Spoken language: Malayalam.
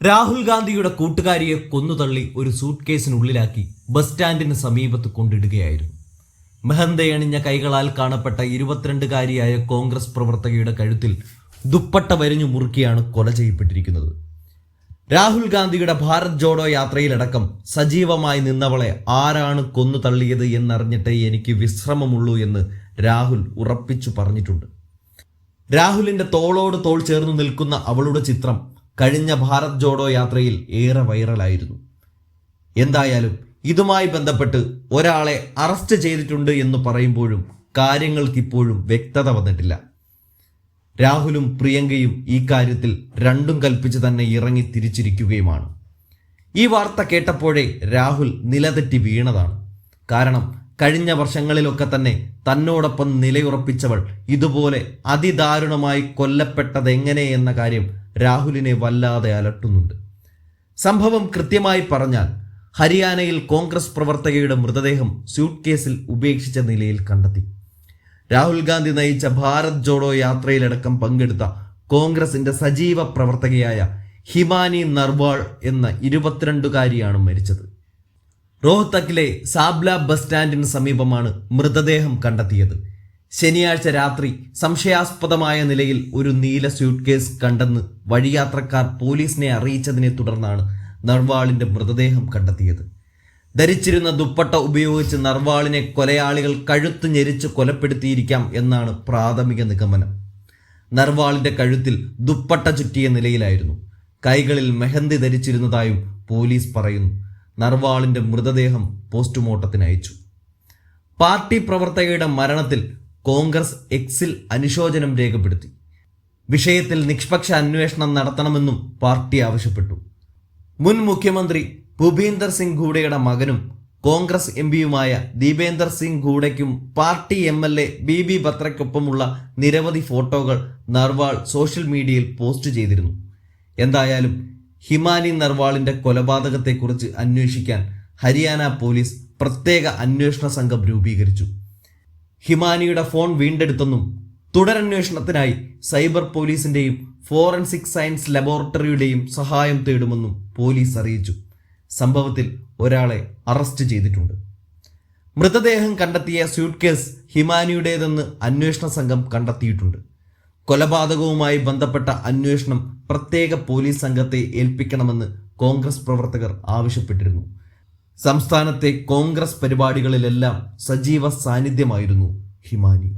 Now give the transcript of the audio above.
രാഹുൽ ഗാന്ധിയുടെ കൂട്ടുകാരിയെ കൊന്നുതള്ളി ഒരു സൂട്ട് കേസിനുള്ളിലാക്കി ബസ് സ്റ്റാൻഡിന് സമീപത്ത് കൊണ്ടിടുകയായിരുന്നു. മെഹന്തയണിഞ്ഞ കൈകളാൽ കാണപ്പെട്ട 22-കാരിയായ കോൺഗ്രസ് പ്രവർത്തകയുടെ കഴുത്തിൽ ദുപ്പട്ട വരിഞ്ഞു മുറുക്കിയാണ് കൊല ചെയ്യപ്പെട്ടിരിക്കുന്നത്. രാഹുൽ ഗാന്ധിയുടെ ഭാരത് ജോഡോ യാത്രയിലടക്കം സജീവമായി നിന്നവളെ ആരാണ് കൊന്നു തള്ളിയത് എന്നറിഞ്ഞിട്ടേ എനിക്ക് വിശ്രമമുള്ളൂ എന്ന് രാഹുൽ ഉറപ്പിച്ചു പറഞ്ഞിട്ടുണ്ട്. രാഹുലിന്റെ തോളോട് തോൾ ചേർന്ന് നിൽക്കുന്ന അവളുടെ ചിത്രം കഴിഞ്ഞ ഭാരത് ജോഡോ യാത്രയിൽ ഏറെ വൈറലായിരുന്നു. എന്തായാലും ഇതുമായി ബന്ധപ്പെട്ട് ഒരാളെ അറസ്റ്റ് ചെയ്തിട്ടുണ്ട് എന്ന് പറയുമ്പോഴും കാര്യങ്ങൾക്കിപ്പോഴും വ്യക്തത വന്നിട്ടില്ല. രാഹുലും പ്രിയങ്കയും ഈ കാര്യത്തിൽ രണ്ടും കൽപ്പിച്ച് തന്നെ ഇറങ്ങി തിരിച്ചിരിക്കുകയുമാണ്. ഈ വാർത്ത കേട്ടപ്പോഴേ രാഹുൽ നിലതെറ്റി വീണതാണ്. കാരണം കഴിഞ്ഞ വർഷങ്ങളിലൊക്കെ തന്നെ തന്നോടൊപ്പം നിലയുറപ്പിച്ചവൾ ഇതുപോലെ അതിദാരുണമായി കൊല്ലപ്പെട്ടതെങ്ങനെ എന്ന കാര്യം രാഹുലിനെ വല്ലാതെ അലട്ടുന്നുണ്ട്. സംഭവം കൃത്യമായി പറഞ്ഞാൽ ഹരിയാനയിൽ കോൺഗ്രസ് പ്രവർത്തകയുടെ മൃതദേഹം സ്യൂട്ട് കേസിൽ ഉപേക്ഷിച്ച നിലയിൽ കണ്ടെത്തി. രാഹുൽ ഗാന്ധി നയിച്ച ഭാരത് ജോഡോ യാത്രയിലടക്കം പങ്കെടുത്ത കോൺഗ്രസിന്റെ സജീവ പ്രവർത്തകയായ ഹിമാനി നർവാൾ എന്ന 22-കാരിയാണ് മരിച്ചത്. റോഹ്തക്കിലെ സാബ്ല ബസ് സ്റ്റാൻഡിന് സമീപമാണ് മൃതദേഹം കണ്ടെത്തിയത്. ശനിയാഴ്ച രാത്രി സംശയാസ്പദമായ നിലയിൽ ഒരു നീല സ്യൂട്ട് കേസ് കണ്ടെന്ന് വഴിയാത്രക്കാർ പോലീസിനെ അറിയിച്ചതിനെ തുടർന്നാണ് നർവാളിന്റെ മൃതദേഹം കണ്ടെത്തിയത്. ധരിച്ചിരുന്ന ദുപ്പട്ട ഉപയോഗിച്ച് നർവാളിനെ കൊലയാളികൾ കഴുത്ത് ഞെരിച്ച് കൊലപ്പെടുത്തിയിരിക്കാം എന്നാണ് പ്രാഥമിക നിഗമനം. നർവാളിന്റെ കഴുത്തിൽ ദുപ്പട്ട ചുറ്റിയ നിലയിലായിരുന്നു. കൈകളിൽ മെഹന്തി ധരിച്ചിരുന്നതായും പോലീസ് പറയുന്നു. നർവാളിന്റെ മൃതദേഹം പോസ്റ്റ്മോർട്ടത്തിന് അയച്ചു. പാർട്ടി പ്രവർത്തകയുടെ മരണത്തിൽ കോൺഗ്രസ് എക്സിൽ അനുശോചനം രേഖപ്പെടുത്തി. വിഷയത്തിൽ നിഷ്പക്ഷ അന്വേഷണം നടത്തണമെന്നും പാർട്ടി ആവശ്യപ്പെട്ടു. മുൻ മുഖ്യമന്ത്രി ഭൂപീന്ദർ സിംഗ് ഹൂഡയുടെ മകനും കോൺഗ്രസ് എംപിയുമായ ദീപേന്ദർ സിംഗ് ഹൂഡയ്ക്കും പാർട്ടി MLA BB ബത്രയ്ക്കൊപ്പമുള്ള നിരവധി ഫോട്ടോകൾ നർവാൾ സോഷ്യൽ മീഡിയയിൽ പോസ്റ്റ് ചെയ്തിരുന്നു. എന്തായാലും ഹിമാനി നർവാളിന്റെ കൊലപാതകത്തെക്കുറിച്ച് അന്വേഷിക്കാൻ ഹരിയാന പോലീസ് പ്രത്യേക അന്വേഷണ സംഘം രൂപീകരിച്ചു. ഹിമാനിയുടെ ഫോൺ വീണ്ടെടുത്തെന്നും തുടരന്വേഷണത്തിനായി സൈബർ പോലീസിന്റെയും ഫോറൻസിക് സയൻസ് ലബോറട്ടറിയുടെയും സഹായം തേടുമെന്നും പോലീസ് അറിയിച്ചു. സംഭവത്തിൽ ഒരാളെ അറസ്റ്റ് ചെയ്തിട്ടുണ്ട്. മൃതദേഹം കണ്ടെത്തിയ സ്യൂട്ട് കേസ് ഹിമാനിയുടേതെന്ന് അന്വേഷണ സംഘം കണ്ടെത്തിയിട്ടുണ്ട്. കൊലപാതകവുമായി ബന്ധപ്പെട്ട അന്വേഷണം പ്രത്യേക പോലീസ് സംഘത്തെ ഏൽപ്പിക്കണമെന്ന് കോൺഗ്രസ് പ്രവർത്തകർ ആവശ്യപ്പെട്ടിരുന്നു. സംസ്ഥാനത്തെ കോൺഗ്രസ് പരിപാടികളിലെല്ലാം സജീവ സാന്നിധ്യമായിരുന്നു ഹിമാനി.